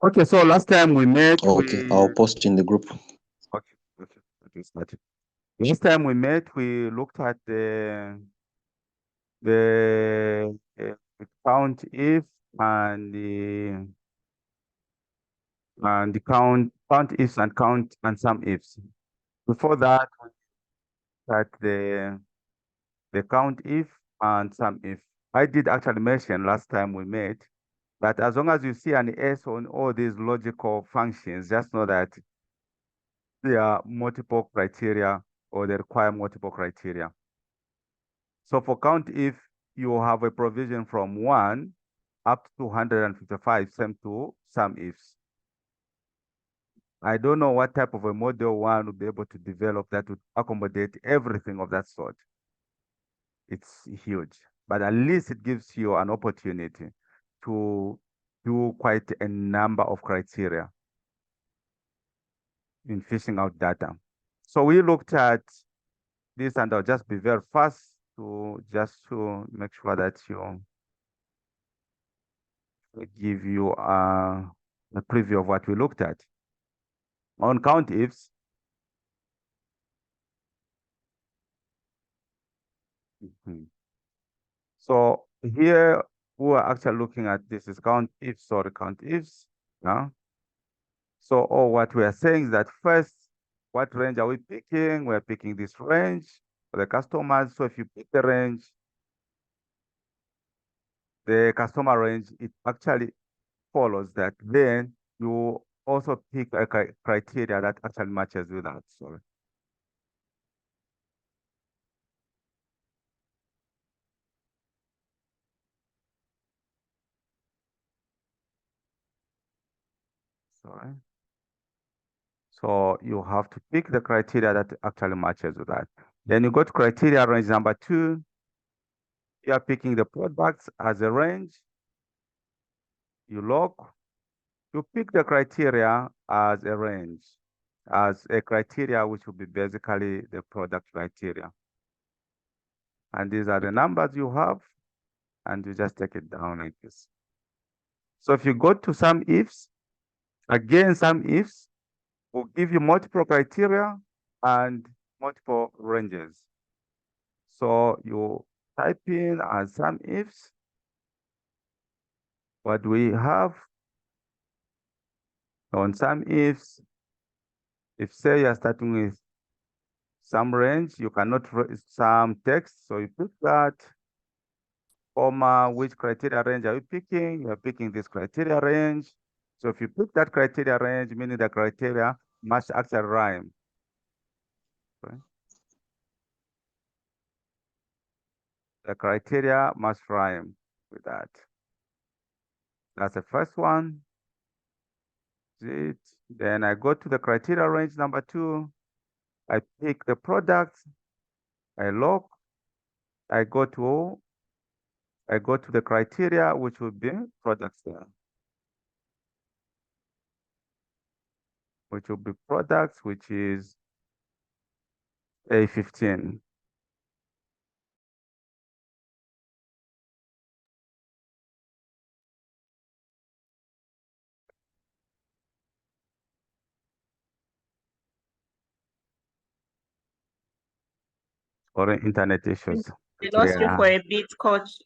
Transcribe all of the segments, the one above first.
Okay, so last time we met, Okay, I'll post in the group. okay, okay, start. Last time we met, we looked at the count if and the count ifs and count and some ifs. Before that, we looked at the count if and some if. I did actually mention last time we met that as long as you see an S on all these logical functions, just know that there are multiple criteria or they require multiple criteria. So for count if, you have a provision from 1 up to 255, same to some ifs. I don't know what type of a model one would be able to develop that would accommodate everything of that sort. It's huge, but at least it gives you an opportunity to do quite a number of criteria in fishing out data. So we looked at this, and I'll just be very fast to make sure that you give you a preview of what we looked at. On count ifs, so here we are actually looking at this is count ifs or count ifs. Yeah. So what we are saying is that first, what range are we picking? We're picking this range for the customers. So if you pick the range, the customer range, it actually follows that. Then you also pick a criteria that actually matches with that. Sorry. Sorry. So you have to pick the criteria that actually matches with that. Then you go to criteria range number 2. You are picking the products as a range. You lock. You pick the criteria as a range, as a criteria which will be basically the product criteria. And these are the numbers you have, and you just take it down like this. So if you go to some ifs, again, some ifs will give you multiple criteria and multiple ranges. So you type in as some ifs what we have on some ifs. If say you're starting with some range, you cannot some text, so you pick that, comma, which criteria range are you picking? You're picking this criteria range. So if you pick that criteria range, meaning the criteria must actually rhyme. Okay. The criteria must rhyme with that. That's the first one. Then I go to the criteria range number 2. I pick the product. I lock. I go to the criteria, which would be products there, which will be products, which is A15. Or internet issues. We lost you for a bit, coach.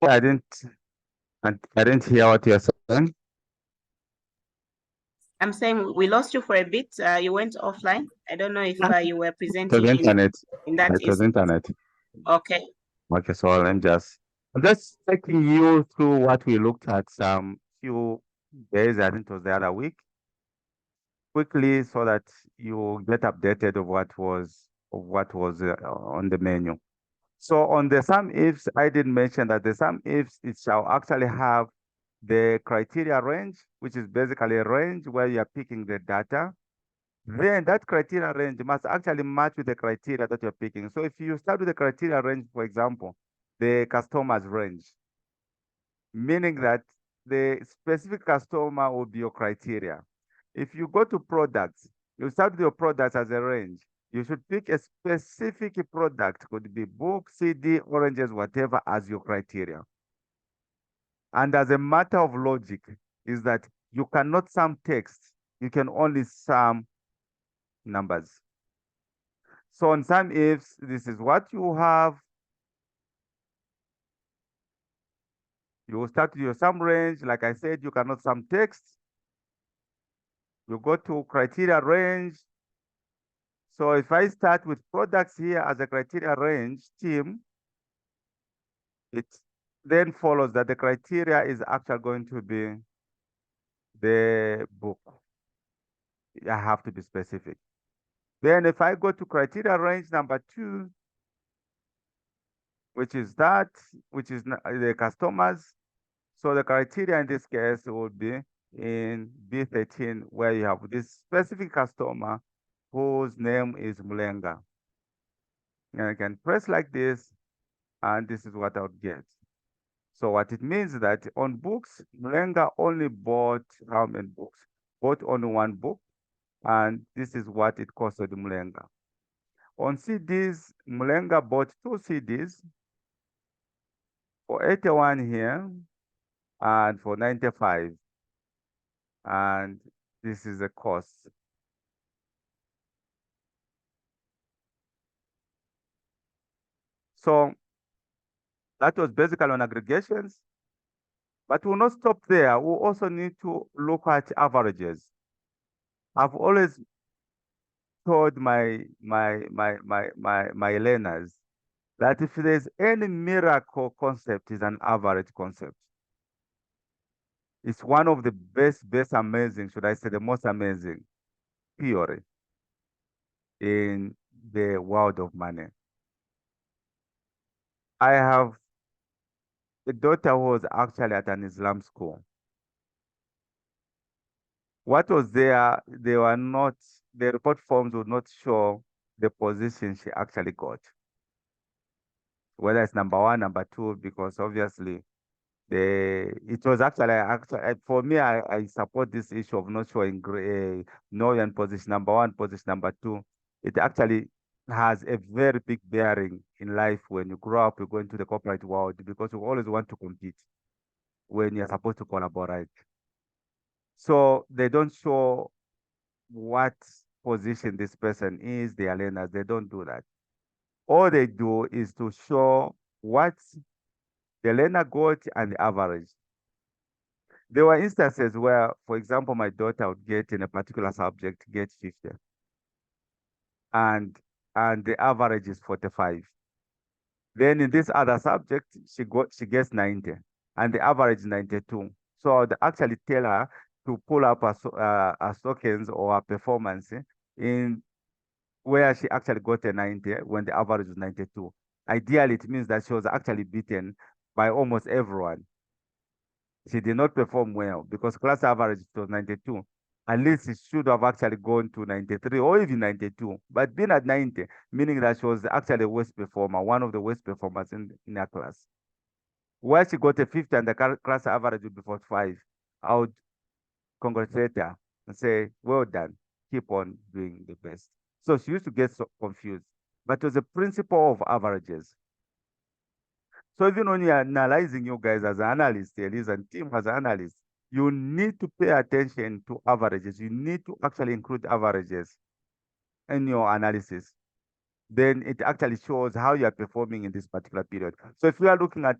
I didn't hear what you're saying. I'm saying we lost you for a bit. You went offline. I don't know if you were presenting It was internet. in that It was internet. Okay. Okay, so I'm just taking you through what we looked at some few days, I think it was the other week, quickly so that you get updated of what was on the menu. So on the sum ifs, I did mention that the sum ifs, it shall actually have the criteria range, which is basically a range where you are picking the data. Then that criteria range must actually match with the criteria that you're picking. So if you start with the criteria range, for example, the customer's range, meaning that the specific customer will be your criteria. If you go to products, you start with your products as a range. You should pick a specific product, could be book, CD, oranges, whatever, as your criteria. And as a matter of logic, is that you cannot sum text, you can only sum numbers. So on some ifs, this is what you have. You will start with your sum range. Like I said, you cannot sum text. You go to criteria range. So if I start with products here as a criteria range team, it then follows that the criteria is actually going to be the book. I have to be specific. Then if I go to criteria range number 2, which is the customers. So the criteria in this case would be in B13, where you have this specific customer whose name is Mulenga. And I can press like this, and this is what I would get. So what it means is that on books, Mulenga only bought how many books? Bought only 1 book, and this is what it costed Mulenga. On CDs, Mulenga bought 2 CDs for 81 here and for 95. And this is the cost. So that was basically on aggregations, but we'll not stop there. We also need to look at averages. I've always told my learners that if there's any miracle concept, is an average concept. It's one of the best amazing, should I say the most amazing theory in the world of money. I have a daughter who was actually at an Islam school. What was there, they were not, the report forms would not show the position she actually got. Whether it's number 1, number 2, because obviously it was actually for me, I support this issue of not showing no in position number 1, position number 2. It actually has a very big bearing in life when you grow up, you go into the corporate world, because you always want to compete when you're supposed to collaborate. So they don't show what position this person is, their learners. They don't do that. All they do is to show what the learner got and the average. There were instances where, for example, my daughter would get in a particular subject, get 50. And the average is 45. Then in this other subject, she gets 90, and the average is 92. So I would actually tell her to pull up her tokens or her performance in where she actually got a 90 when the average was 92. Ideally, it means that she was actually beaten by almost everyone. She did not perform well because class average was 92. At least she should have actually gone to 93 or even 92. But being at 90, meaning that she was actually a worst performer, one of the worst performers in her class. Where she got a 50 and the class average would be 45, I would congratulate her and say, well done, keep on doing the best. So she used to get so confused, but it was a principle of averages. So even when you're analyzing you guys as analysts, Elise and team as analysts, you need to pay attention to averages. You need to actually include averages in your analysis. Then it actually shows how you are performing in this particular period. So if we are looking at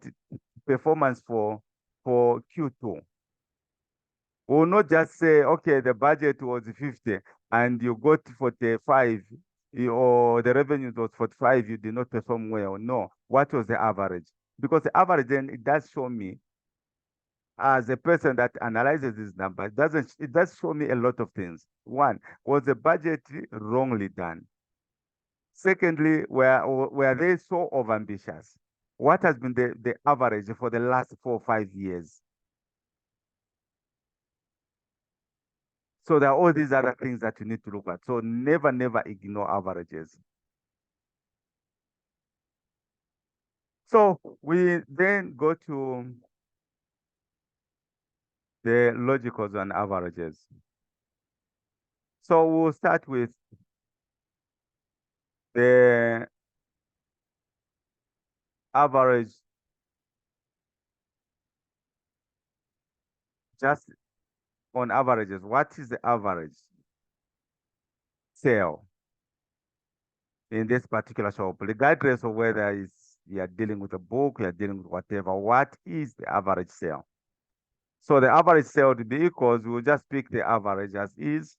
performance for Q2, we'll not just say, okay, the budget was 50 and you got 45, or the revenue was 45, you did not perform well. No, what was the average? Because the average, then it does show me, as a person that analyzes these numbers, it does show me a lot of things. One, was the budget wrongly done? Secondly, were they so overambitious? What has been the average for the last 4 or 5 years? So there are all these other things that you need to look at. So never ignore averages. So we then go to the logicals and averages. So we'll start with the average, just on averages, what is the average sale in this particular shop, regardless of whether you are dealing with a book, you are dealing with whatever, what is the average sale? So the average sale to be equals, we'll just pick the average as is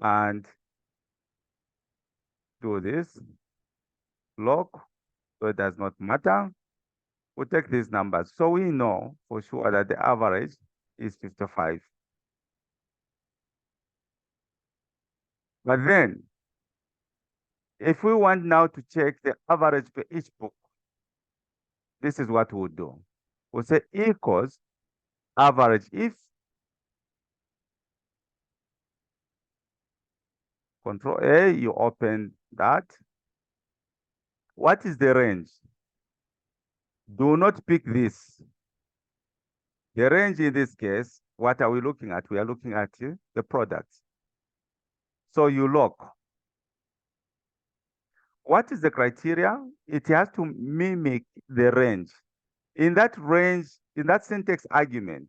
and do this, log, so it does not matter. We'll take these numbers. So we know for sure that the average is 55. But then, if we want now to check the average for each book, this is what we'll do. We'll say equals average if, Control A, you open that. What is the range? Do not pick this. The range in this case, what are we looking at? We are looking at the products. So you lock. What is the criteria? It has to mimic the range. In that range, in that syntax argument,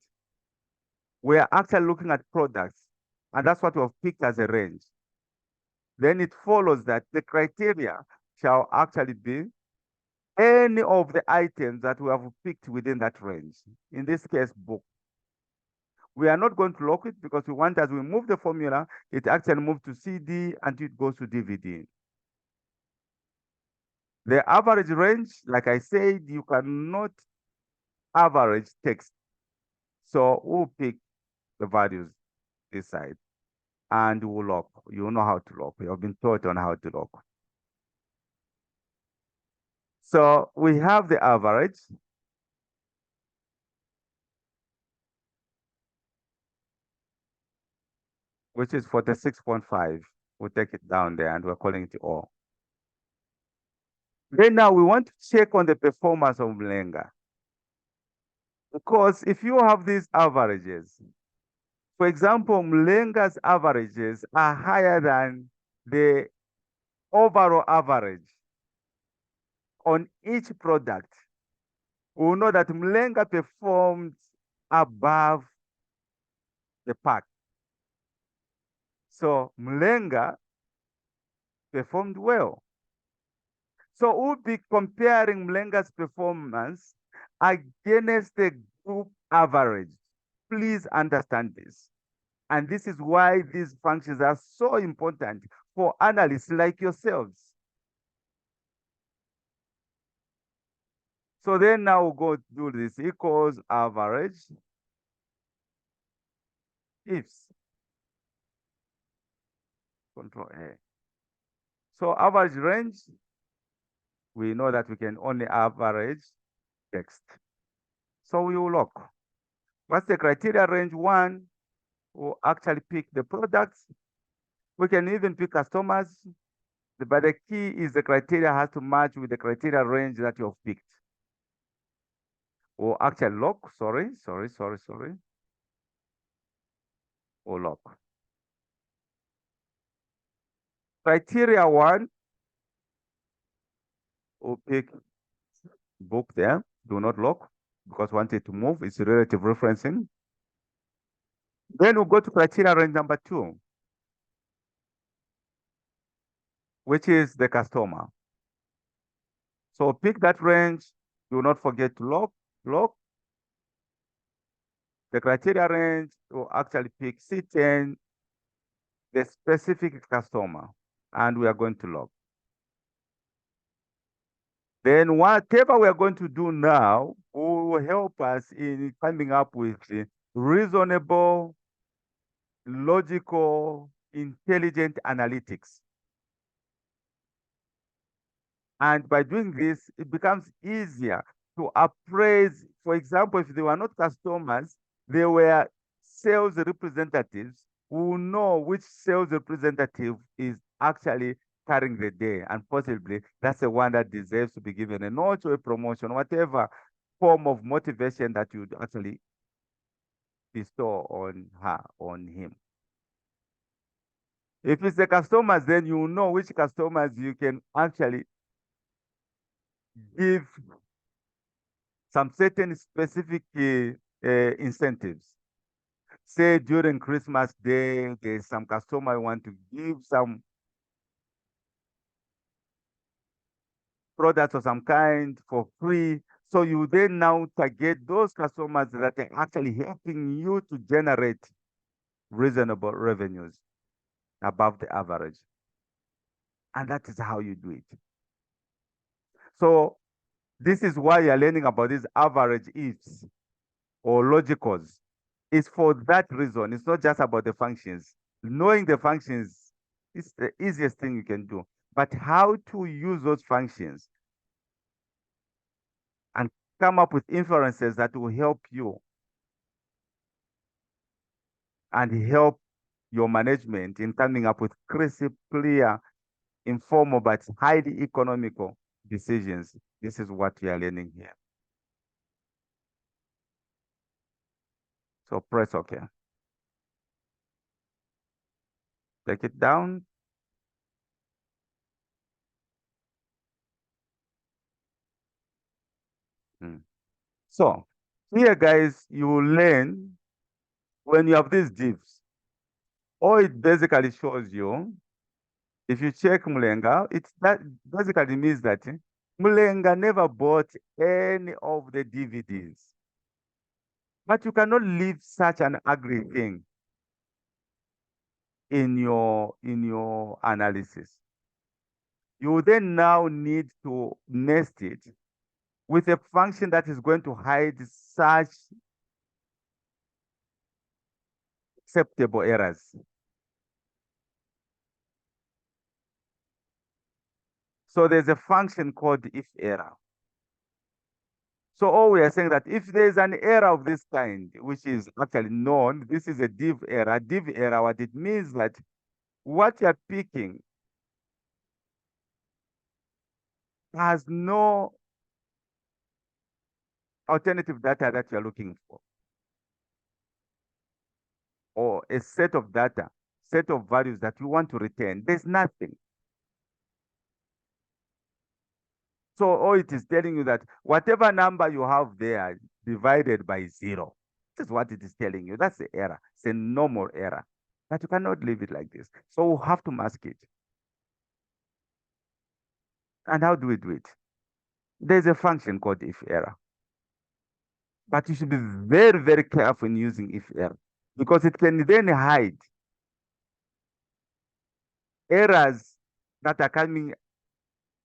we are actually looking at products, and that's what we have picked as a range. Then it follows that the criteria shall actually be any of the items that we have picked within that range. In this case, book. We are not going to lock it because we want, as we move the formula, it actually moves to CD until it goes to DVD. The average range, like I said, you cannot average text. So we'll pick the values this side and we'll lock. You know how to lock. You have been taught on how to lock. So we have the average. Which is 46.5. We'll take it down there and we're calling it O. Then now we want to check on the performance of Mlenga. Because if you have these averages, for example, Mlenga's averages are higher than the overall average on each product. We will know that Mlenga performed above the pack. So Mlenga performed well. So we'll be comparing Mlenga's performance against the group average. Please understand this. And this is why these functions are so important for analysts like yourselves. So then now we'll go do this equals average ifs. Control A. So average range, we know that we can only average text. So we will lock. What's the criteria range? One, we'll actually pick the products. We can even pick customers, but the key is the criteria has to match with the criteria range that you've picked. Or actually lock, sorry. Or lock. Criteria one, we'll pick book there, do not lock, because want it to move, it's relative referencing. Then we'll go to criteria range number 2, which is the customer. So pick that range, do not forget to lock. The criteria range will actually pick C10, the specific customer, and we are going to log. Then whatever we are going to do now will help us in coming up with reasonable, logical, intelligent analytics. And by doing this, it becomes easier to appraise. For example, if they were not customers, they were sales representatives, who know which sales representative is actually carrying the day, and possibly that's the one that deserves to be given a notch or a promotion, whatever form of motivation that you'd actually bestow on her, on him. If it's the customers, then you know which customers you can actually give some certain specific incentives. Say during Christmas Day, there's some customer want to give some products of some kind for free. So you then now target those customers that are actually helping you to generate reasonable revenues above the average. And that is how you do it. So this is why you're learning about these average ifs or logicals. It's for that reason. It's not just about the functions. Knowing the functions is the easiest thing you can do. But how to use those functions and come up with inferences that will help you and help your management in coming up with crisp, clear, informal, but highly economical decisions. This is what we are learning here. So press OK. Take it down. So here, guys, you will learn when you have these divs. All it basically shows you, if you check Mulenga, that basically means that Mulenga never bought any of the DVDs. But you cannot leave such an ugly thing in your analysis. You then now need to nest it with a function that is going to hide such acceptable errors. So there's a function called if error. So all we are saying that if there's an error of this kind, which is actually known, this is a div error. Div error, what it means that what you're picking has no alternative data that you're looking for, or a set of data, set of values that you want to return. There's nothing. So all it is telling you that whatever number you have there divided by 0, this is what it is telling you. That's the error. It's a normal error. But you cannot leave it like this. So we'll have to mask it. And how do we do it? There's a function called if error. But you should be very, very careful in using if error, because it can then hide errors that are coming,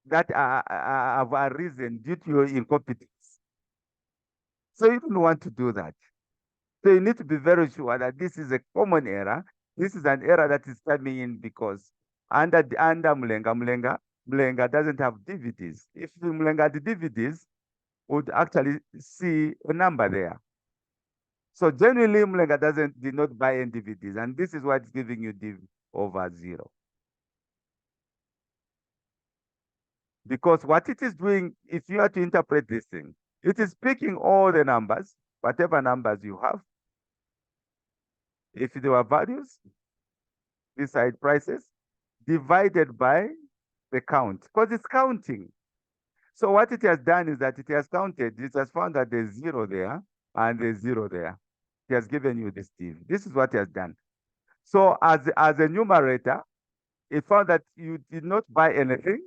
that have arisen due to your incompetence. So you don't want to do that. So you need to be very sure that this is a common error. This is an error that is coming in because under Mulenga doesn't have DVDs. If Mulenga had DVDs, would actually see a number there. So genuinely, Mulenga did not buy any DVDs, and this is why it's giving you div over 0. Because what it is doing, if you are to interpret this thing, it is picking all the numbers, whatever numbers you have. If there were values, beside prices, divided by the count, because it's counting. So what it has done is that it has counted, it has found that there's 0 there and there's 0 there. It has given you this div. This is what it has done. So as a numerator, it found that you did not buy anything.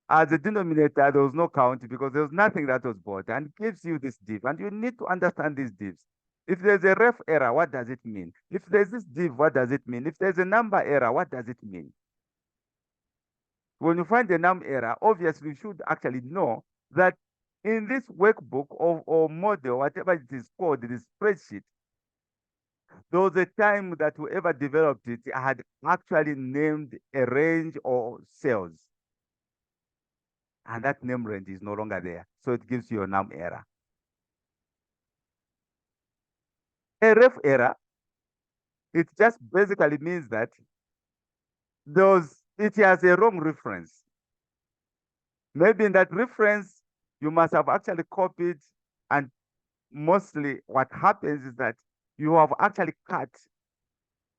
As a denominator, there was no count because there was nothing that was bought, and gives you this div. And you need to understand these divs. If there's a ref error, what does it mean? If there's this div, what does it mean? If there's a number error, what does it mean? When you find a num error, obviously you should actually know that in this workbook or model, whatever it is called, this spreadsheet, there was a time that whoever developed it had actually named a range or cells. And that name range is no longer there. So it gives you a num error. A ref error, it just basically means that it has a wrong reference. Maybe in that reference, you must have actually copied, and mostly what happens is that you have actually cut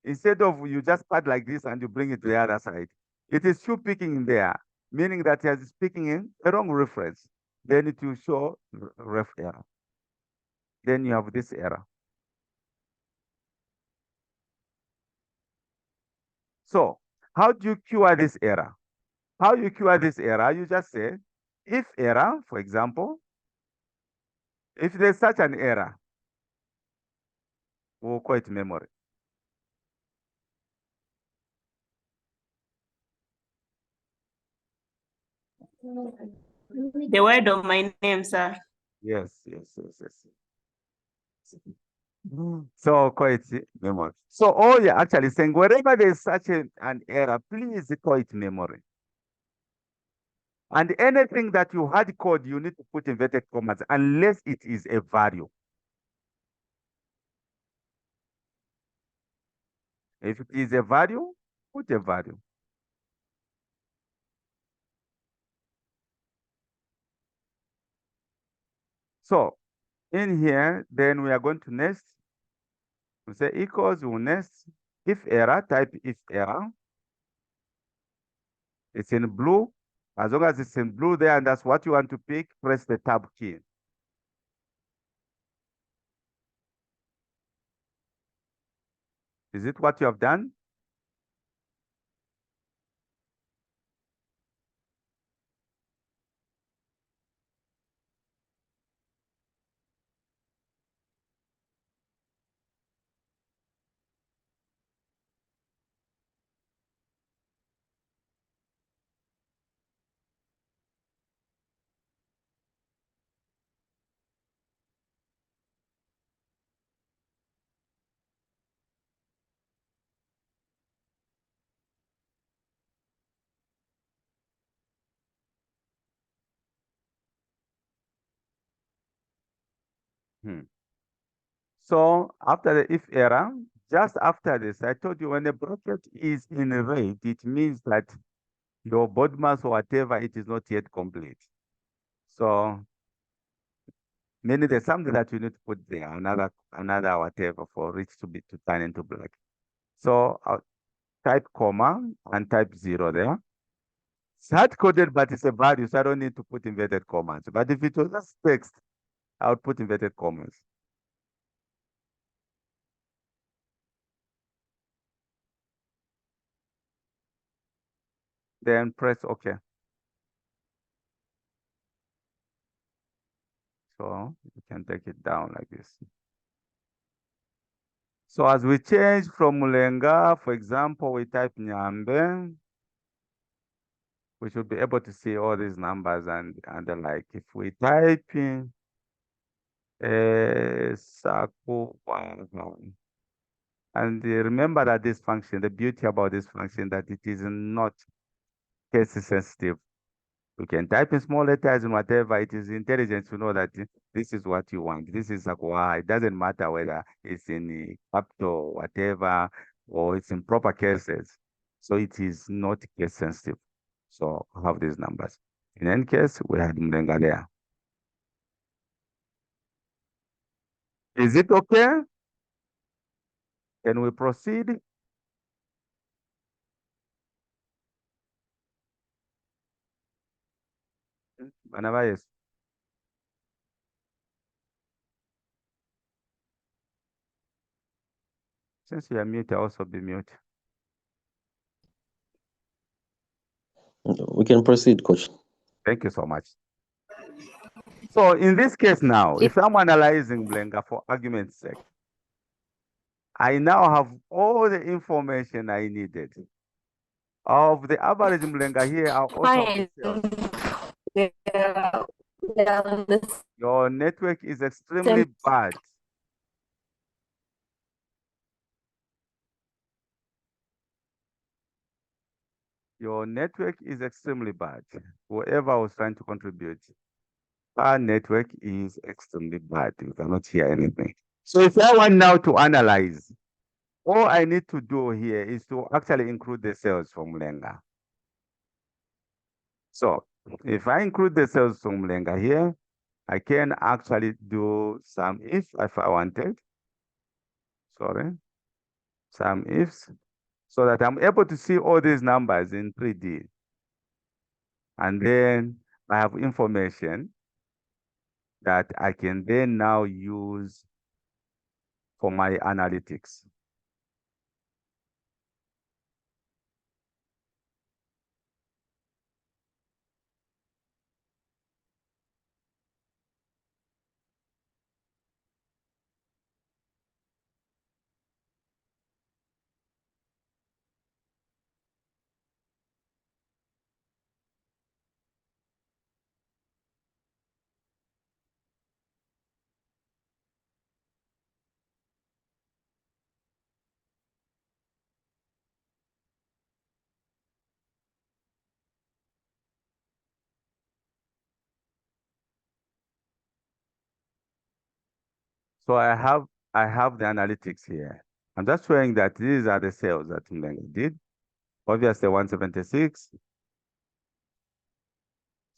instead of you just pad like this and you bring it to the other side, it is still picking in there, meaning that it is picking in a wrong reference. Then it will show ref error. Then you have this error. So how do you cure this error? How you cure this error? You just say, if error, for example, if there's such an error, we'll call it memory. The word of my name, sir. Yes. So call it memory. So all you're actually saying, wherever there's such an error, please call it memory. And anything that you hard code, you need to put inverted commas unless it is a value. If it is a value, put a value. So in here, then we are going to nest. We say equals, we'll nest if error, type if error. It's in blue. As long as it's in blue there and that's what you want to pick, press the tab key. Is it what you have done? So after the if error, just after this, I told you when the bracket is in red, it means that your BODMAS or whatever, it is not yet complete. So meaning there's something that you need to put there, another whatever for it to turn into black. So I'll type comma and type 0 there. It's hard coded, but it's a value, so I don't need to put inverted commas. But if it was just text, I would put inverted commas. Then press OK. So you can take it down like this. So as we change from Mulenga, for example, we type Nyambe, we should be able to see all these numbers and the like. If we type in Saku, and remember that this function, the beauty about this function, that it is not case sensitive. You can type in small letters and whatever. It is intelligent to know that this is what you want. This is Sakwa. It doesn't matter whether it's in capital, whatever, or it's in proper cases. So it is not case sensitive. So I have these numbers. In any case, we had Mlenga there. Is it okay? Can we proceed? Whenever yes. Since you are mute, I also be mute. We can proceed, Coach. Thank you so much. So in this case now, if I'm analyzing Mlenga for argument's sake, I now have all the information I needed. Of the average Mlenga here, I also have the sales. Your network is extremely bad. Your network is extremely bad. Whoever was trying to contribute, our network is extremely bad. You cannot hear anything. So if I want now to analyze, all I need to do here is to actually include the cells from Mlenga. So if I include the cells from Mlenga here, I can actually do some if I wanted. Sorry. some ifs, so that I'm able to see all these numbers in 3D. And then I have information that I can then now use for my analytics. So I have the analytics here. I'm just showing that these are the sales that Mlenga did. Obviously 176.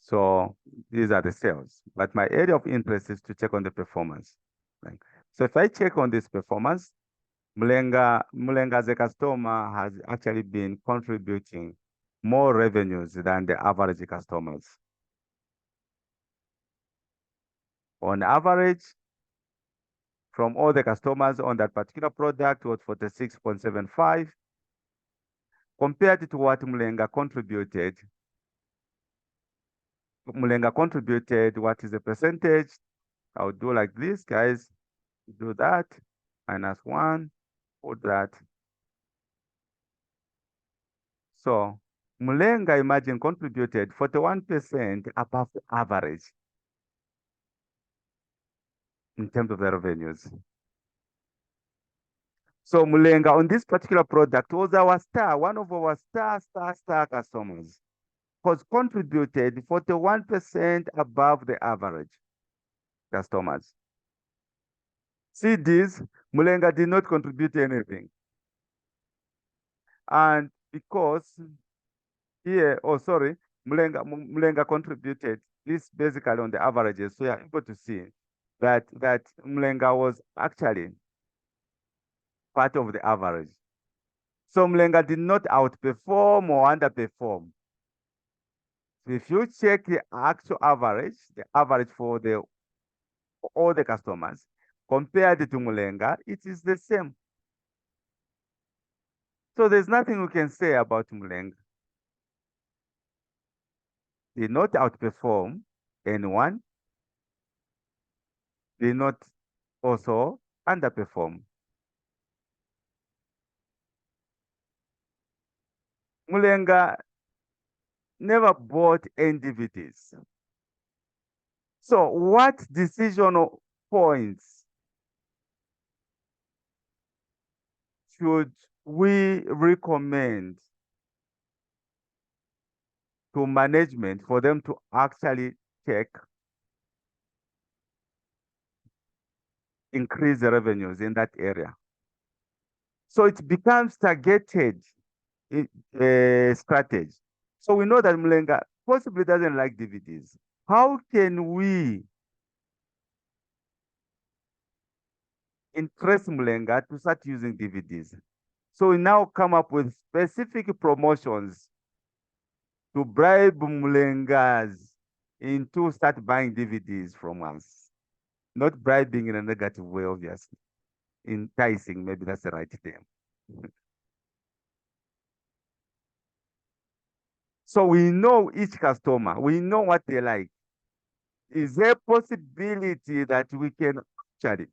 So these are the sales. But my area of interest is to check on the performance. Right? So if I check on this performance, Mlenga as a customer has actually been contributing more revenues than the average customers. On average, from all the customers on that particular product was 46.75 compared to what Mlenga contributed. Mlenga contributed, what is the percentage? I'll do like this, guys. Do that, -1, put that. So Mlenga, imagine, contributed 41% above the average in terms of the revenues. So Mlenga on this particular product was our star, one of our star customers, was contributed 41% above the average customers. CDs, Mlenga did not contribute anything. And because here, oh, sorry, Mlenga contributed this basically on the averages. So you're able to see that Mlenga was actually part of the average. So Mlenga did not outperform or underperform. So if you check the actual average, the average for all the customers, compared to Mlenga, it is the same. So there's nothing we can say about Mlenga. Did not outperform anyone, did not also underperform. Mlenga never bought NDVDs. So what decisional points should we recommend to management for them to actually check, increase the revenues in that area? So it becomes targeted strategy. So we know that Mlenga possibly doesn't like DVDs. How can we interest Mlenga to start using DVDs? So we now come up with specific promotions to bribe Mlengas into start buying DVDs from us. Not bribing in a negative way, obviously. Enticing, maybe that's the right term. So we know each customer, we know what they like. Is there a possibility that we can actually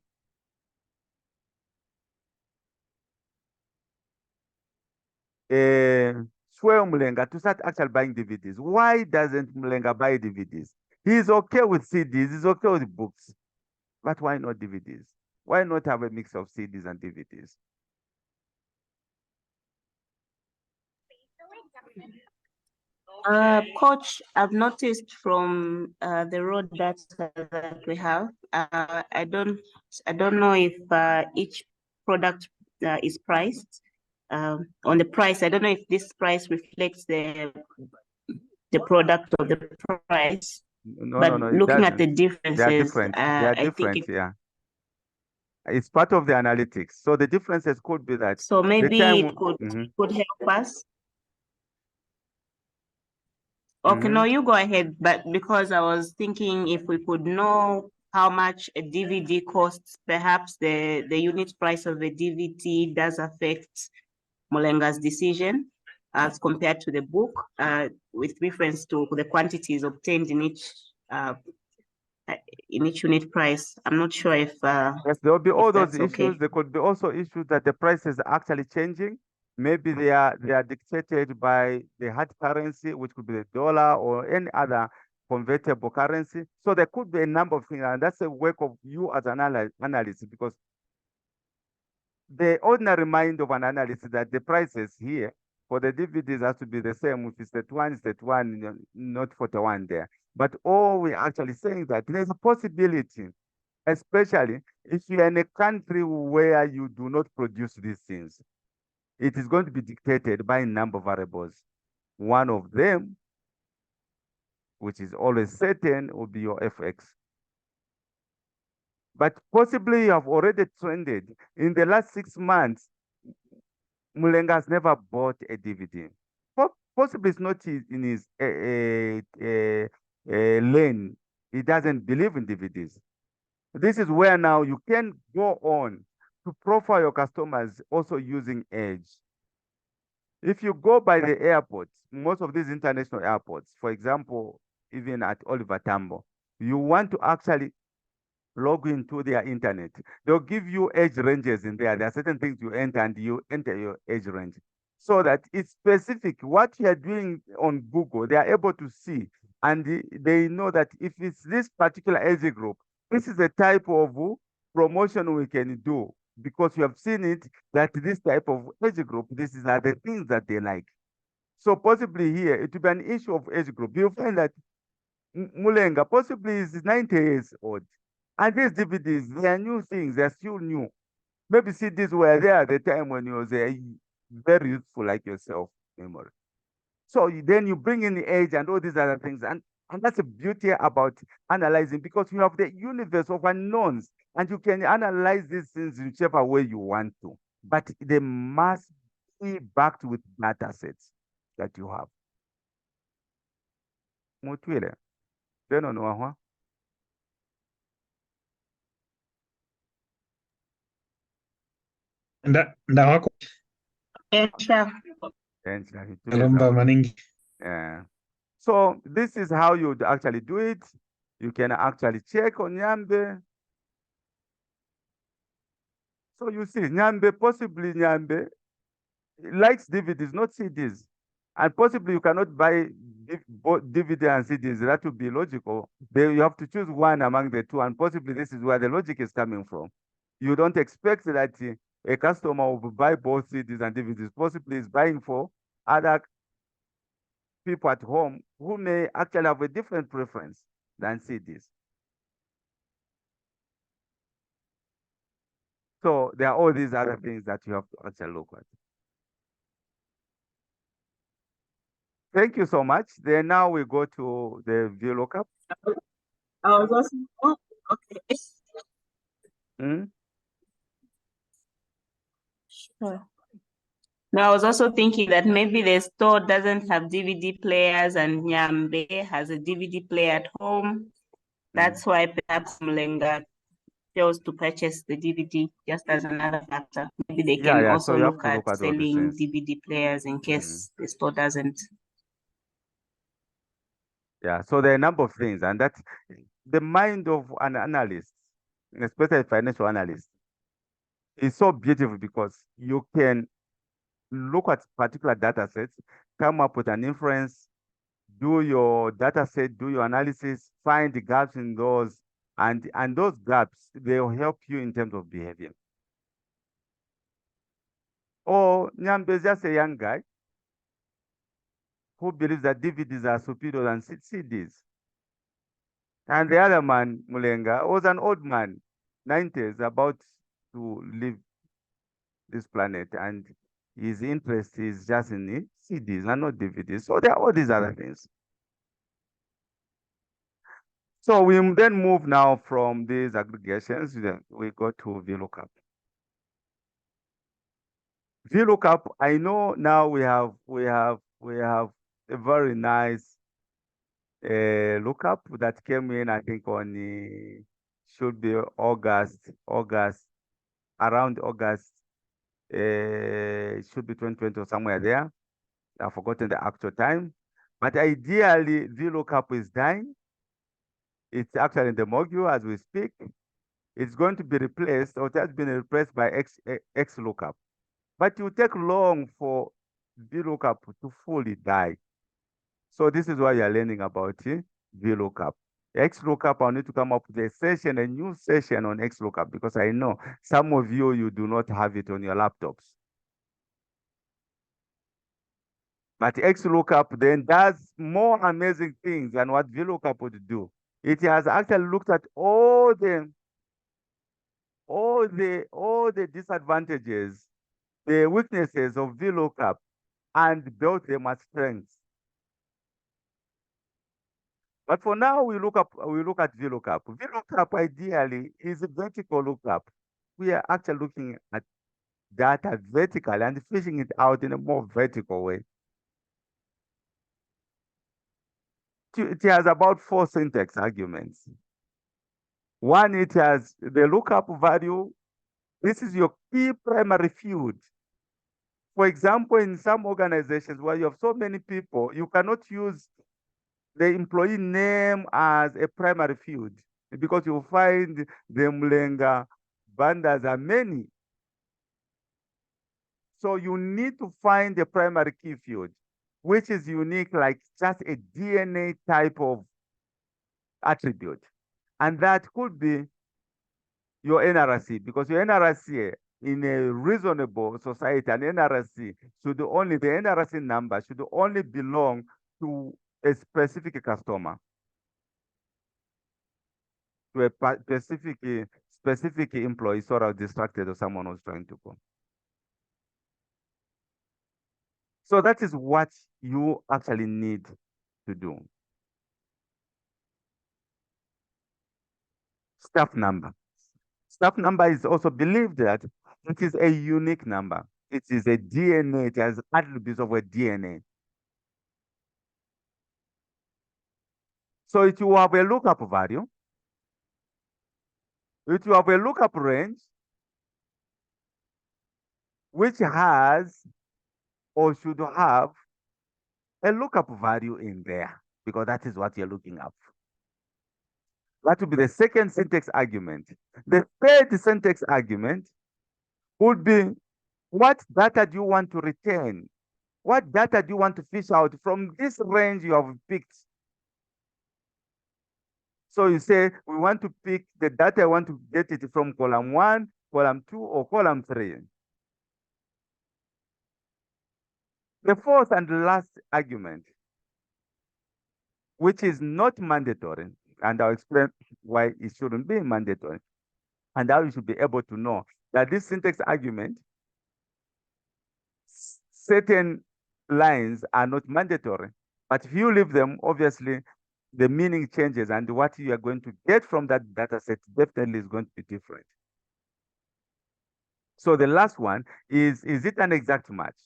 sway Mlenga to start actually buying DVDs? Why doesn't Mlenga buy DVDs? He's okay with CDs, he's okay with books, but why not DVDs? Why not have a mix of CDs and DVDs? Coach, I've noticed from the raw data that we have, I don't know if each product is priced on the price. I don't know if this price reflects the product or the price. No, but no, looking at the differences, differences, they are different. I think Yeah. It's part of the analytics. So the differences could be that So the maybe time. it could help us. Okay, Mm-hmm. no, you go ahead. But because I was thinking if we could know how much a DVD costs, perhaps the unit price of a DVD does affect Mulenga's decision as compared to the book, with reference to the quantities obtained in each unit price. I'm not sure if Yes, there will be all those that's issues. okay. There could be also issues that the prices are actually changing. Maybe they are dictated by the hard currency, which could be the dollar or any other convertible currency. So there could be a number of things, and that's a work of you as an analyst, because the ordinary mind of an analyst is that the prices here for the DVDs has to be the same. If it's 31, it's 31, not 41 there. But all we're actually saying that there's a possibility, especially if you're in a country where you do not produce these things, it is going to be dictated by a number of variables. One of them, which is always certain, will be your FX. But possibly you have already trended. In the last 6 months, Mulenga has never bought a DVD. Possibly it's not in his lane. He doesn't believe in DVDs. This is where now you can go on to profile your customers also using Edge. If you go by the airports, most of these international airports, for example, even at Oliver Tambo, you want to actually log into their internet. They'll give you age ranges in there. There are certain things you enter and you enter your age range so that it's specific. What you are doing on Google, they are able to see, and they know that if it's this particular age group, this is the type of promotion we can do because you have seen it that this type of age group, this is are the things that they like. So possibly here, it will be an issue of age group. You'll find that Mulenga possibly is 90 years old. And these DVDs, they are new things, they're still new. Maybe CDs were there at the time when you was very youthful like yourself, memory. So then you bring in the age and all these other things. And that's the beauty about analyzing because you have the universe of unknowns and you can analyze these things in whichever way you want to. But they must be backed with data sets that you have. Mutwile. Then on Ndawako Sure. alomba maningi. Yeah. So this is how you would actually do it. You can actually check on Nyambe. So you see, Nyambe, possibly Nyambe likes DVDs, not CDs. And possibly you cannot buy both DVD and CDs. That would be logical. You have to choose one among the two. And possibly this is where the logic is coming from. You don't expect that a customer will buy both CDs and DVDs. Possibly is buying for other people at home who may actually have a different preference than CDs. So there are all these other things that you have to actually look at. Thank you so much. Then now we go to the Vlookup. I was also, oh, okay. Sure. Now, I was also thinking that maybe the store doesn't have DVD players and Nyambe has a DVD player at home. That's why perhaps Mlenga chose to purchase the DVD just as another factor. Maybe they can Yeah. also So you have look to at look at all these selling things. DVD players in case the store doesn't. Yeah. So there are a number of things, and that's the mind of an analyst, especially a financial analyst, is so beautiful because you can look at particular data sets, come up with an inference, do your data set, do your analysis, find the gaps in those, and those gaps, they'll help you in terms of behavior. Or Nyambe is just a young guy who believes that DVDs are superior than CDs. And the other man, Mulenga, was an old man, 90s, about to leave this planet. And his interest is just in the CDs and not DVDs. So there are all these other things. So we then move now from these aggregations, then we go to VLOOKUP. VLOOKUP, I know now we have a very nice lookup that came in, I think on should be August, around August, should be 2020 or somewhere there. I've forgotten the actual time. But ideally, VLOOKUP is dying. It's actually in the module as we speak. It's going to be replaced, or it has been replaced by XLOOKUP. But it will take long for VLOOKUP to fully die. So this is why you're learning about VLOOKUP. XLOOKUP, I'll need to come up with a new session on XLOOKUP, because I know some of you do not have it on your laptops. But XLOOKUP then does more amazing things than what VLOOKUP would do. It has actually looked at all the disadvantages, the weaknesses of VLOOKUP, and built them as strengths. But for now, we look at VLOOKUP. VLOOKUP ideally is a vertical lookup. We are actually looking at data vertically and fishing it out in a more vertical way. It has about 4 syntax arguments. One, it has the lookup value. This is your key primary field. For example, in some organizations where you have so many people, you cannot use the employee name as a primary field, because you find the Mlenga bandas are many. So you need to find the primary key field, which is unique, like just a DNA type of attribute. And that could be your NRC, because your NRC in a reasonable society, an NRC should only, the NRC number should only belong to a specific customer, to a specific employee. Sorry, I was distracted, or someone was trying to call. So that is what you actually need to do. Staff number. Staff number is also believed that it is a unique number. It is a DNA. It has attributes of a DNA. So it will have a lookup value. It will have a lookup range, which has or should have a lookup value in there, because that is what you're looking up. That would be the second syntax argument. The third syntax argument would be, what data do you want to return? What data do you want to fish out from this range you have picked? So you say, we want to pick the data, I want to get it from column 1, column 2, or column 3. The fourth and last argument, which is not mandatory, and I'll explain why it shouldn't be mandatory, and how you should be able to know that this syntax argument, certain lines are not mandatory, but if you leave them, obviously the meaning changes, and what you are going to get from that data set definitely is going to be different. So the last one is it an exact match?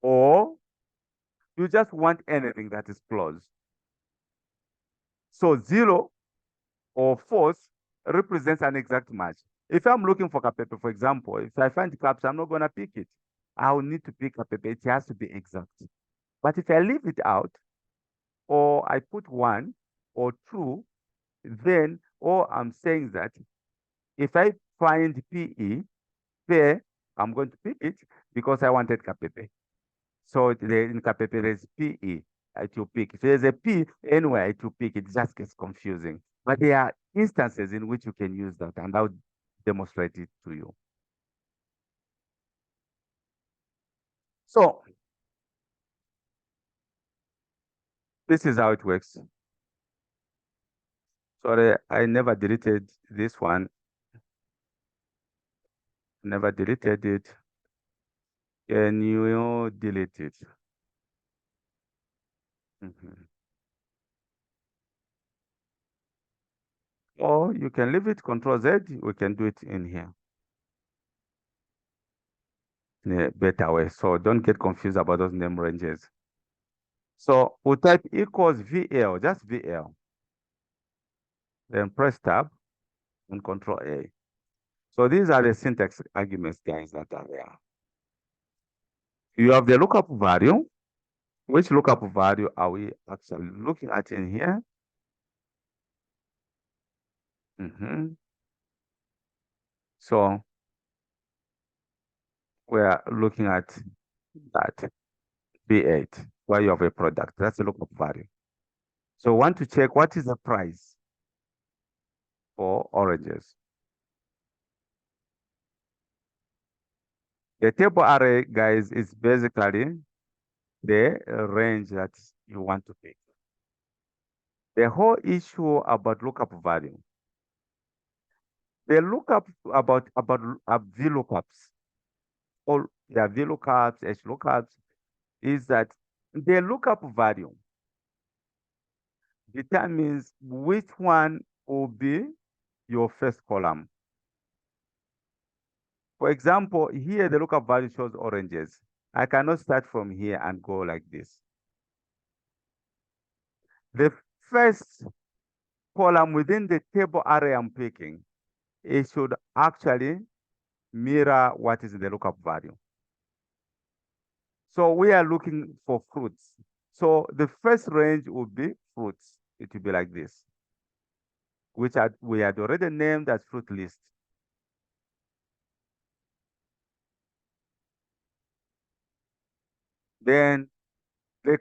Or you just want anything that is close? So 0 or false represents an exact match. If I'm looking for Kapepe, for example, if I find caps, I'm not going to pick it. I'll need to pick Kapepe. It has to be exact. But if I leave it out, or I put 1 or 2, then all I'm saying that if I find PE there, I'm going to pick it because I wanted Kapepe. So in Kapepe, there's PE. It will pick. If there's a P anywhere, it will pick. It just gets confusing. But there are instances in which you can use that, and I'll demonstrate it to you. So this is how it works. Sorry, I never deleted this one. Never deleted it. Can you delete it? Or you can leave it Control Z, we can do it in here in a better way. So don't get confused about those name ranges. So we'll type equals VL, just VL. Then press tab and Control A. So these are the syntax arguments, guys, that are there. You have the lookup value. Which lookup value are we actually looking at in here? So we are looking at that B8, where you have a product. That's the lookup value. So we want to check what is the price for oranges. The table array, guys, is basically the range that you want to pick. The whole issue about lookup value, the lookup about Vlookups, all the Vlookups, Hlookups, is that the lookup value determines which one will be your first column. For example, here the lookup value shows oranges. I cannot start from here and go like this. The first column within the table array I'm picking, it should actually mirror what is the lookup value. So we are looking for fruits. So the first range would be fruits. It will be like this, which we had already named as fruit list. Then the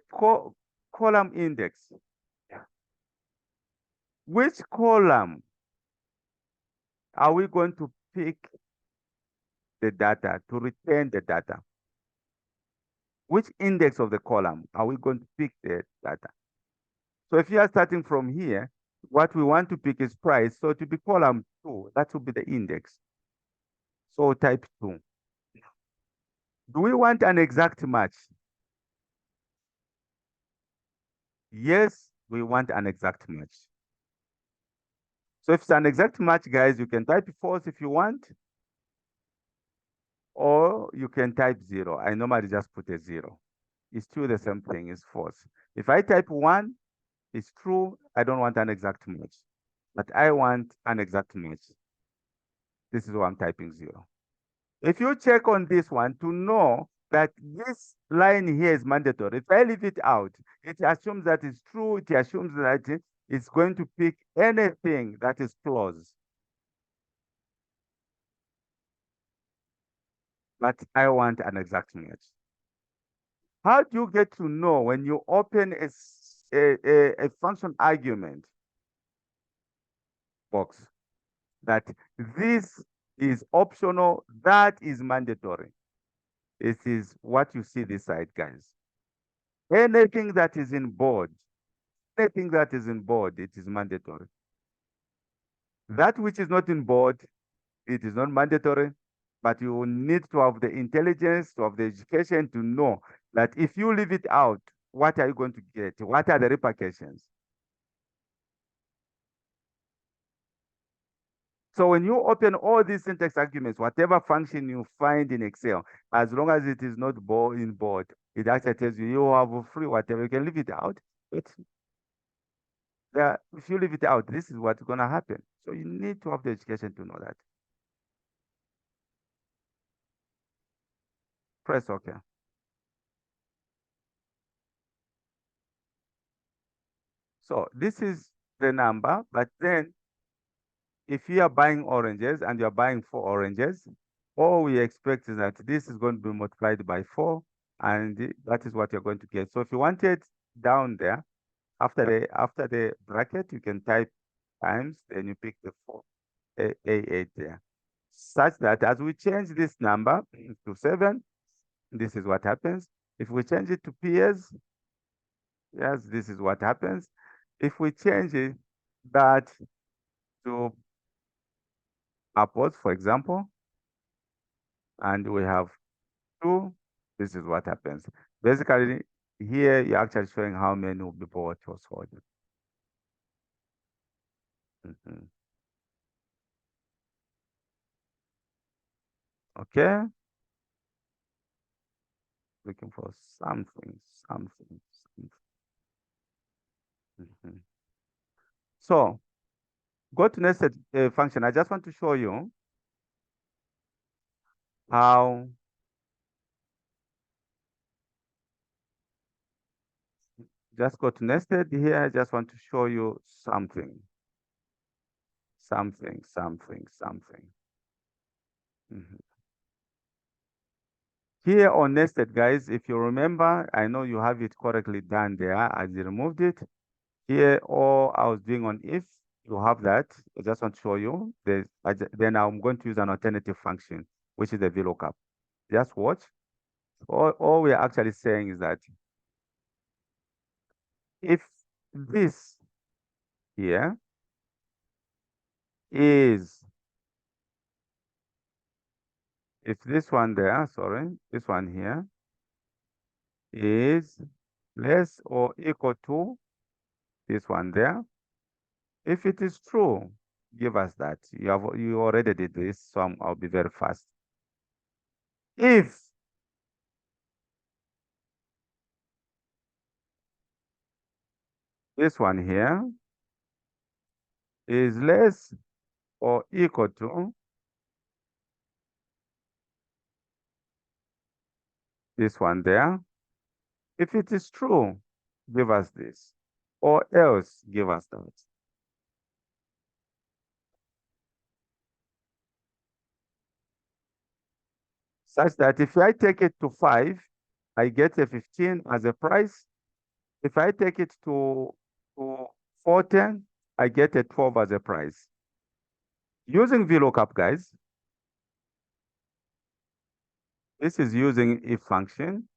column index. Which column are we going to pick the data to return the data? Which index of the column are we going to pick the data? So if you are starting from here, what we want to pick is price. So to be column 2, that will be the index. So type 2. Do we want an exact match? Yes, we want an exact match. So if it's an exact match, guys, you can type false if you want, or you can type 0. I normally just put a 0. It's still the same thing, it's false. If I type 1, it's true, I don't want an exact match, but I want an exact match. This is why I'm typing 0. If you check on this one to know that this line here is mandatory, if I leave it out, it assumes that it's true, it assumes that it's going to pick anything that is close. But I want an exact match. How do you get to know when you open a function argument box that this is optional, that is mandatory? It is what you see this side, guys. Anything that is in bold, anything that is in bold, it is mandatory. That which is not in bold, it is not mandatory, but you need to have the intelligence, to have the education to know that if you leave it out, what are you going to get? What are the repercussions? So when you open all these syntax arguments, whatever function you find in Excel, as long as it is not in bold, it actually tells you have free whatever. You can leave it out. But if you leave it out, this is what's going to happen. So you need to have the education to know that. Press OK. So this is the number, but then if you are buying oranges and you're buying 4 oranges, all we expect is that this is going to be multiplied by 4, and that is what you're going to get. So if you want it down there, after the bracket, you can type times, then you pick the 4, A8 there. Such that as we change this number to 7, this is what happens. If we change it to PS, yes, this is what happens. If we change that to apples, for example, and we have 2, this is what happens. Basically, here you're actually showing how many will be bought or sold. Okay. Looking for something. Mhm. So go to nested function. I just want to show you how just go to nested here. I just want to show you something. Mhm. Here on nested, guys, if you remember, I know you have it correctly done there as you removed it. Here, all I was doing on if, you have that. I just want to show you. Then I'm going to use an alternative function, which is the VLOOKUP. Just watch. All we're actually saying is that if this here is, if this one there, sorry, this one here is less or equal to this one there. If it is true, give us that. You already did this, so I'll be very fast. If this one here is less or equal to this one there, if it is true, give us this, or else give us that. Such that if I take it to 5, I get a 15 as a price. If I take it to 410, I get a 12 as a price. Using VLOOKUP, guys, this is using if function.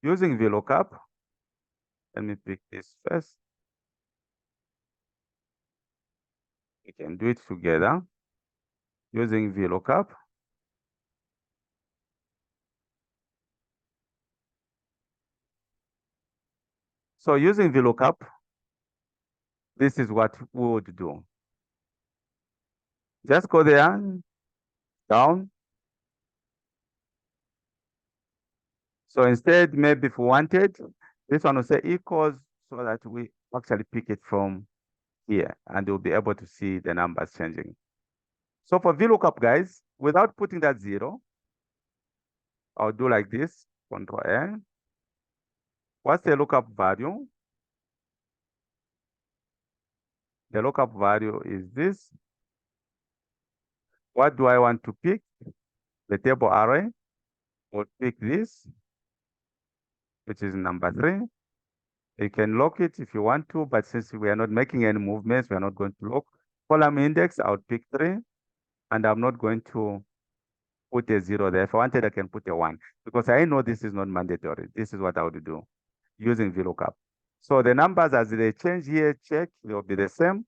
Using VLOOKUP, let me pick this first. We can do it together. Using VLOOKUP. So using VLOOKUP, this is what we would do. Just go there, down. So instead, maybe if we wanted, this one will say equals so that we actually pick it from here and we'll be able to see the numbers changing. So for VLOOKUP, guys, without putting that 0, I'll do like this, Control N. What's the lookup value? The lookup value is this. What do I want to pick? The table array. We'll pick this, which is number 3. You can lock it if you want to, but since we are not making any movements, we are not going to lock. Column index, I would pick 3, and I'm not going to put a 0 there. If I wanted, I can put a 1, because I know this is not mandatory. This is what I would do using VLOOKUP. So the numbers as they change here, check, they'll be the same.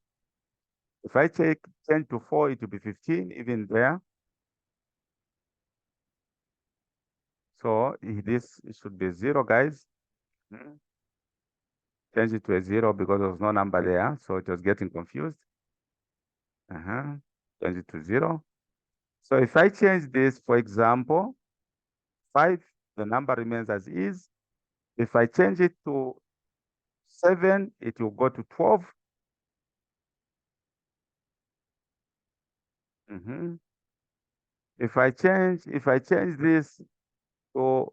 If I change to 4, it will be 15, even there. So this should be 0, guys. Change it to a 0 because there was no number there, so it was getting confused. Change it to 0. So if I change this, for example, 5, the number remains as is. If I change it to 7, it will go to 12. If I change this to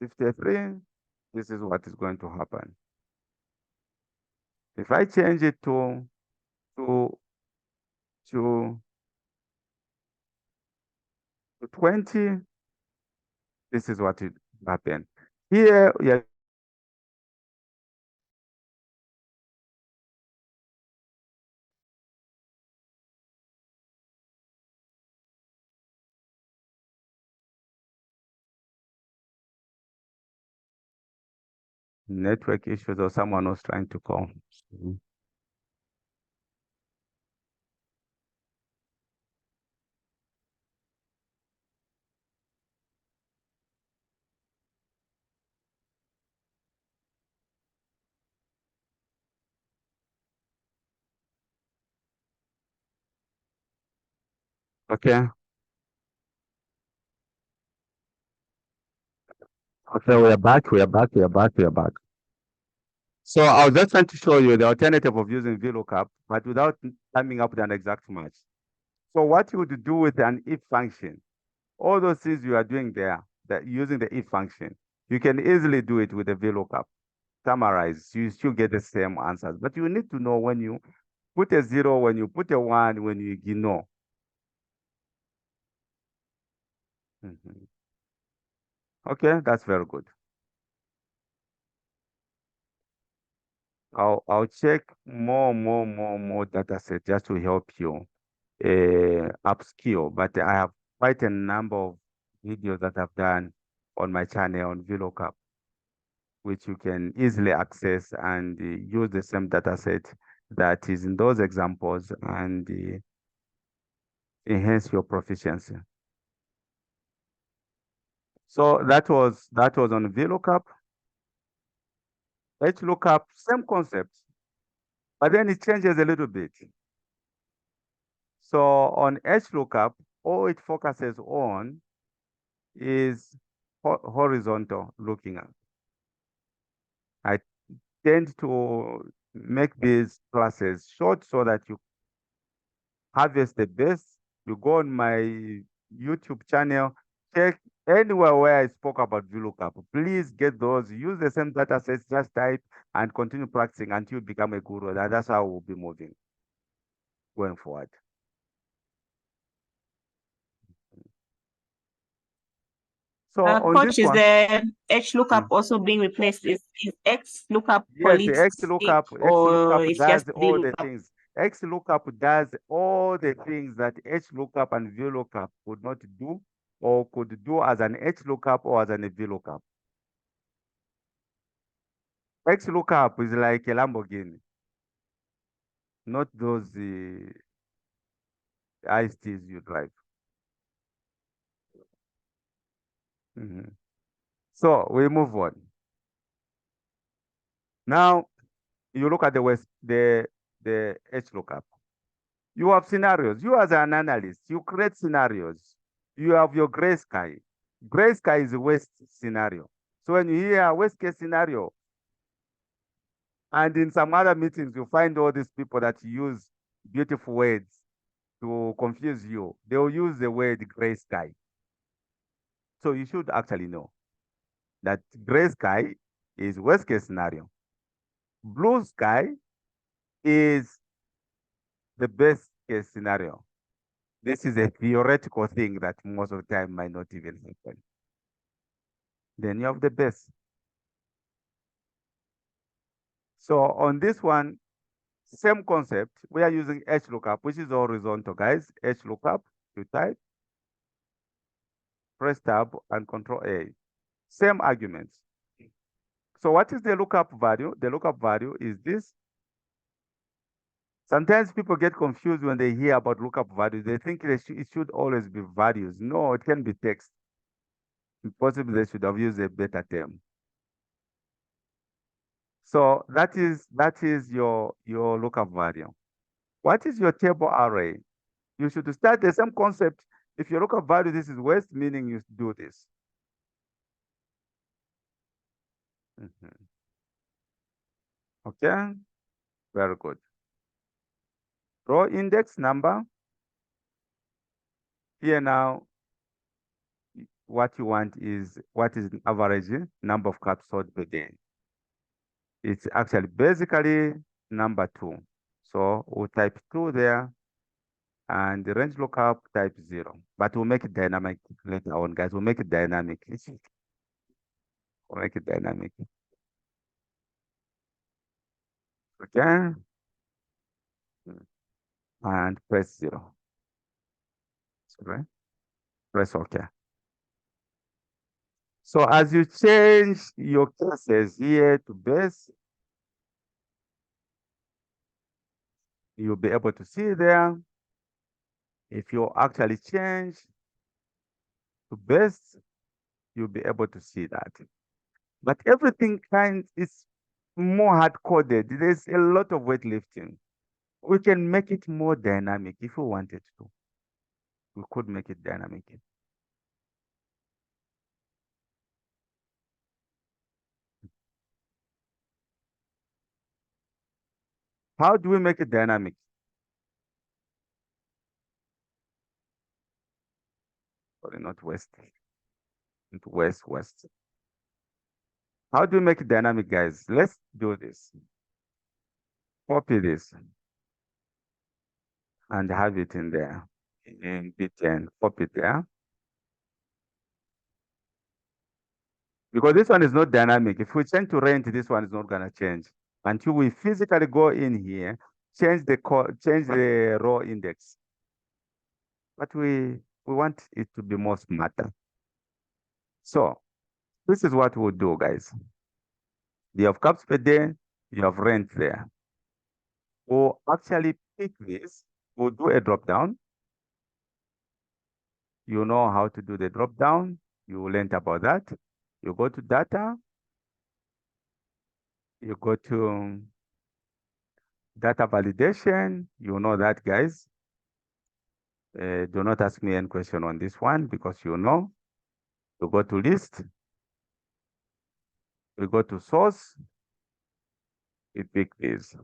53, this is what is going to happen. If I change it to 20, this is what it happened. Here, yeah. Network issues or someone was trying to call. Okay. Okay, we are back. So I was just trying to show you the alternative of using VLOOKUP, but without coming up with an exact match. So what you would do with an if function, all those things you are doing there, that using the if function, you can easily do it with the VLOOKUP. Summarize, you still get the same answers, but you need to know when you put a 0, when you put a 1, when you ignore. Okay, that's very good. I'll check more data set just to help you upskill, but I have quite a number of videos that I've done on my channel on VLOOKUP, which you can easily access and use the same data set that is in those examples and enhance your proficiency. So that was on VLOOKUP. HLOOKUP, same concept, but then it changes a little bit. So on HLOOKUP, all it focuses on is horizontal looking at. I tend to make these classes short so that you harvest the best. You go on my YouTube channel, check anywhere where I spoke about VLOOKUP. Please get those, use the same data sets, just type and continue practicing until you become a guru. That's how we'll be moving going forward. So on Coach, this is one, the HLOOKUP also being replaced? Is XLOOKUP yes, the holistic, or XLOOKUP it's does just all the VLOOKUP? things. XLOOKUP does all the things that HLOOKUP and VLOOKUP could not do or could do as an HLOOKUP or as an VLOOKUP. XLOOKUP is like a Lamborghini, not those ISTs you drive. So we move on. Now you look at the HLOOKUP. You have scenarios. You as an analyst, you create scenarios. You have your gray sky. Gray sky is the worst scenario. So when you hear a worst case scenario, and in some other meetings, you find all these people that use beautiful words to confuse you. They will use the word gray sky. So you should actually know that gray sky is worst case scenario. Blue sky is the best case scenario. This is a theoretical thing that most of the time might not even happen. Then you have the best. So on this one, same concept, we are using HLOOKUP, which is horizontal, guys. HLOOKUP, you type, press tab and Control A. Same arguments. So what is the lookup value? The lookup value is this. Sometimes people get confused when they hear about lookup values. They think it should always be values. No, it can be text. Possibly they should have used a better term. So that is your lookup value. What is your table array? You should start the same concept. If your lookup value, this is worst, meaning you do this. Okay, very good. Row index number. Here now, what you want is what is the average number of cards sold per day. It's actually basically number 2. So we'll type 2 there and the range lookup type 0. But we'll make it dynamic later on, guys. We'll make it dynamic. We'll make it dynamic. Okay. And press 0. Sorry. Press OK. So as you change your cases here to base, you'll be able to see there. If you actually change to base, you'll be able to see that. But everything is more hard-coded. There's a lot of weightlifting. We can make it more dynamic if we wanted to. We could make it dynamic. How do we make it dynamic? Sorry, not west. Into west. How do we make it dynamic, guys? Let's do this. Copy this and have it in there. In B10, copy it there. Because this one is not dynamic. If we change to rent, this one is not gonna change until we physically go in here, change the row index. But we want it to be more smarter. So this is what we'll do, guys. You have cups per day, you have rent there. We'll actually pick this. We'll do a drop down. You know how to do the drop down. You learned about that. You go to data. You go to data validation. You know that, guys. Do not ask me any question on this one because you know. You go to list. We go to source. We pick this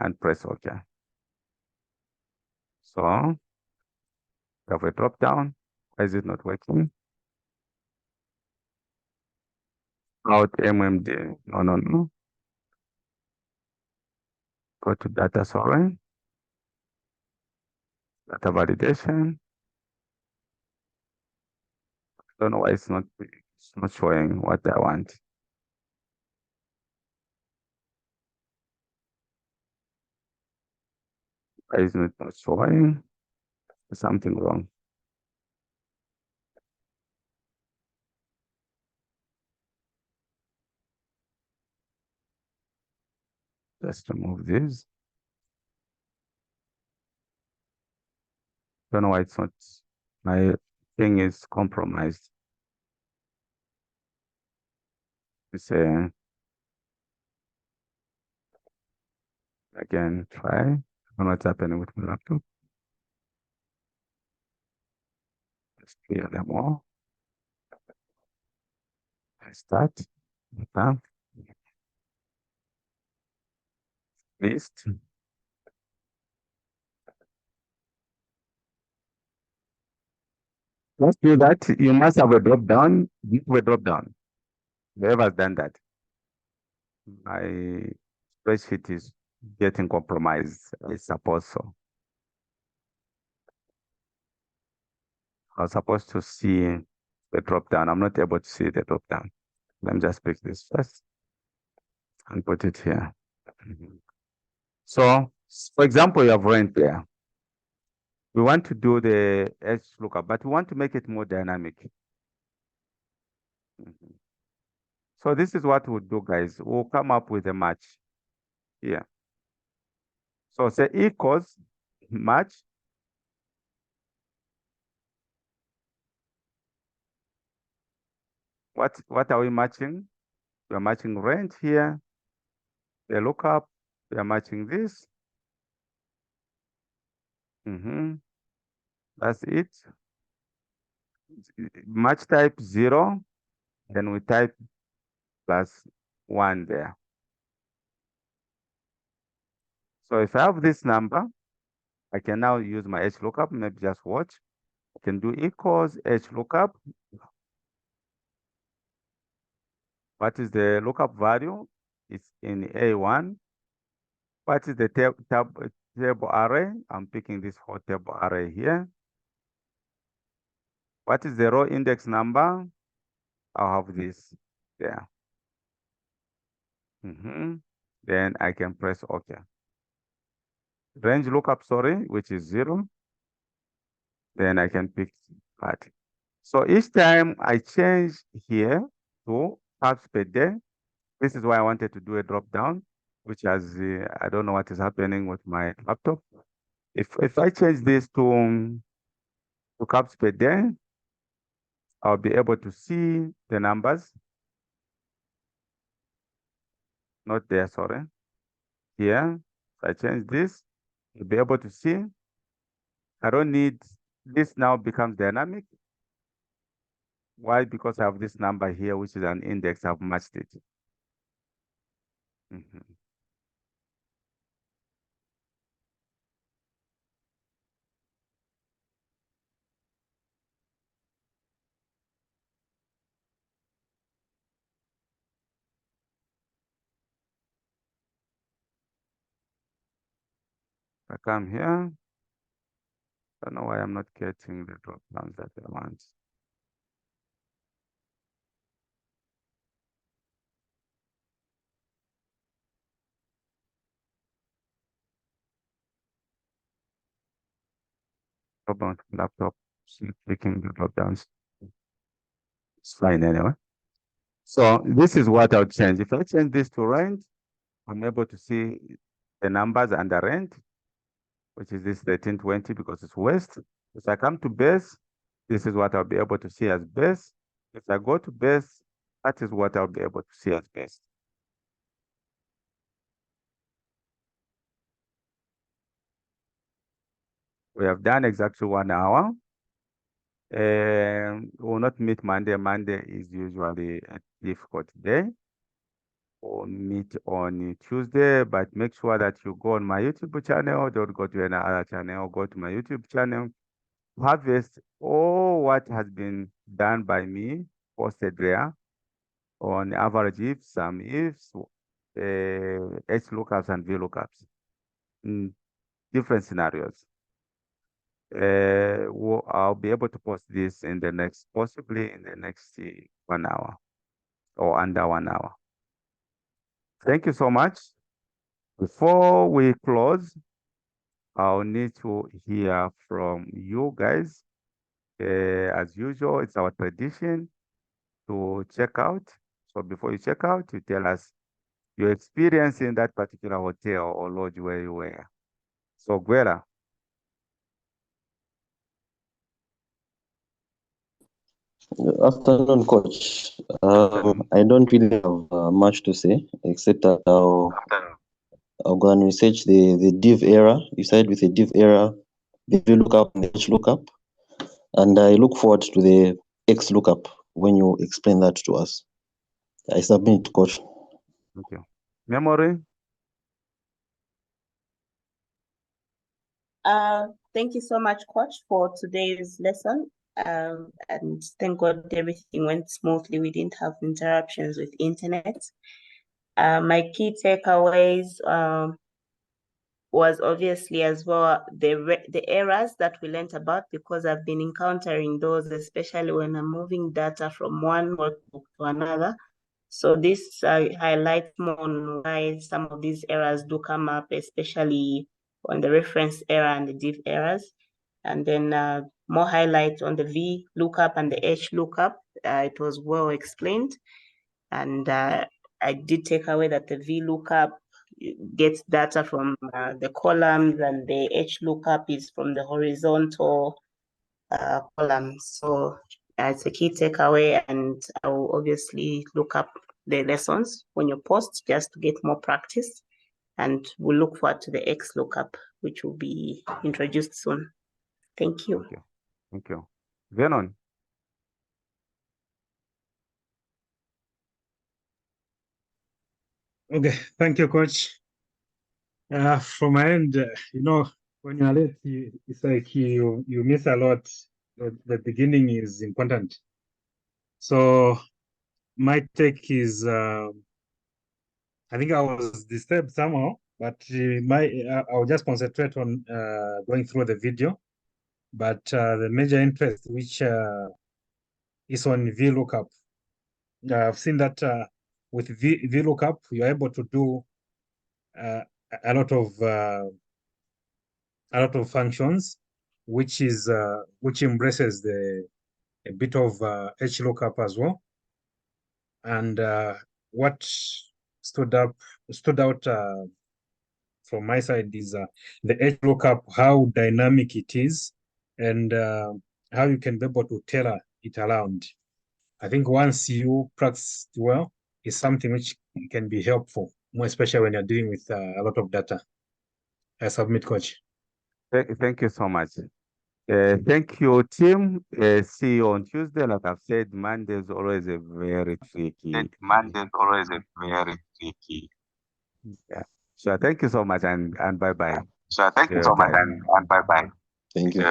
and press OK. So we have a drop down. Why is it not working? Out MMD. No. Go to data, sorry. Data validation. Don't know why it's not showing what I want. Why is it not showing? There's something wrong. Let's remove this. Don't know why it's not. My thing is compromised. It's again, try. I don't know what's happening with my laptop. Let's clear them all. Start. Okay. List. Let's do that. You must have a drop down. Give a drop down. Whoever's done that. My spreadsheet is getting compromised. I suppose so. I was supposed to see the drop down. I'm not able to see the drop down. Let me just pick this first and put it here. So, for example, you have rent there. We want to do the Lookup, but we want to make it more dynamic. So this is what we'll do, guys. We'll come up with a match here. So say equals match. What are we matching? We are matching rent here. The lookup. We are matching this. That's it. Match type 0. Then we type +1 there. So if I have this number, I can now use my HLOOKUP. Maybe just watch. I can do equals HLOOKUP. What is the lookup value? It's in A1. What is the table array? I'm picking this whole table array here. What is the row index number? I'll have this there. Then I can press OK. Range lookup, sorry, which is 0. Then I can pick that. So each time I change here to cups per day, this is why I wanted to do a drop down, which has, I don't know what is happening with my laptop. If I change this to cups per day, I'll be able to see the numbers. Not there, sorry. Here, if I change this, you'll be able to see. I don't need, this now becomes dynamic. Why? Because I have this number here, which is an index. I've matched it. I come here. I don't know why I'm not getting the drop downs that I want. About laptop, clicking the drop downs. It's fine anyway. So this is what I'll change. If I change this to range, I'm able to see the numbers under range, which is this 1320 because it's west. If I come to base, this is what I'll be able to see as base. If I go to base, that is what I'll be able to see as base. We have done exactly 1 hour. We will not meet Monday. Monday is usually a difficult day. We'll meet on Tuesday, but make sure that you go on my YouTube channel. Don't go to any other channel. Go to my YouTube channel. Harvest all what has been done by me, posted there on AverageIF, some ifs, Hlookups and Vlookups in different scenarios. I'll be able to post this in the next, possibly in the next 1 hour or under 1 hour. Thank you so much. Before we close, I'll need to hear from you guys. As usual, it's our tradition to check out. So before you check out, you tell us your experience in that particular hotel or lodge where you were. So Guerra. Afternoon, coach. I don't really have much to say, except that I'll go and research the div error. You said with the div error, the VLOOKUP and the HLOOKUP. And I look forward to the XLOOKUP when you explain that to us. I submit, coach. Thank you. Memory? Thank you so much, coach, for today's lesson. And thank God everything went smoothly. We didn't have interruptions with internet. My key takeaways was obviously as well the errors that we learned about, because I've been encountering those, especially when I'm moving data from one workbook to another. So this highlights more on why some of these errors do come up, especially on the reference error and the div errors. And then more highlight on the VLOOKUP and the HLOOKUP. It was well explained. And I did take away that the VLOOKUP gets data from the columns, and the HLOOKUP is from the horizontal columns. So it's a key takeaway, and I will obviously look up the lessons when you post just to get more practice. And we'll look forward to the XLOOKUP, which will be introduced soon. Thank you. Thank you. Thank you. Venon? Okay, thank you, coach. From my end, when you're late, it's like you miss a lot. The beginning is important. So my take is, I think I was disturbed somehow, but I'll just concentrate on going through the video. But the major interest, which is on VLOOKUP. I've seen that with VLOOKUP, you're able to do a lot of functions, which embraces a bit of HLOOKUP as well. And what stood out from my side is the HLOOKUP, how dynamic it is, and how you can be able to tailor it around. I think once you practice well, it's something which can be helpful, more especially when you're dealing with a lot of data. I submit, coach. Thank you so much. Thank you, team. See you on Tuesday. Like I've said, Monday is always a very tricky. Yeah. So thank you so much, and bye-bye. Thank you so much, and bye-bye. Thank you.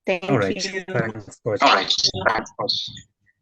Thank All right. you. Thanks, coach. All right. Thanks, coach.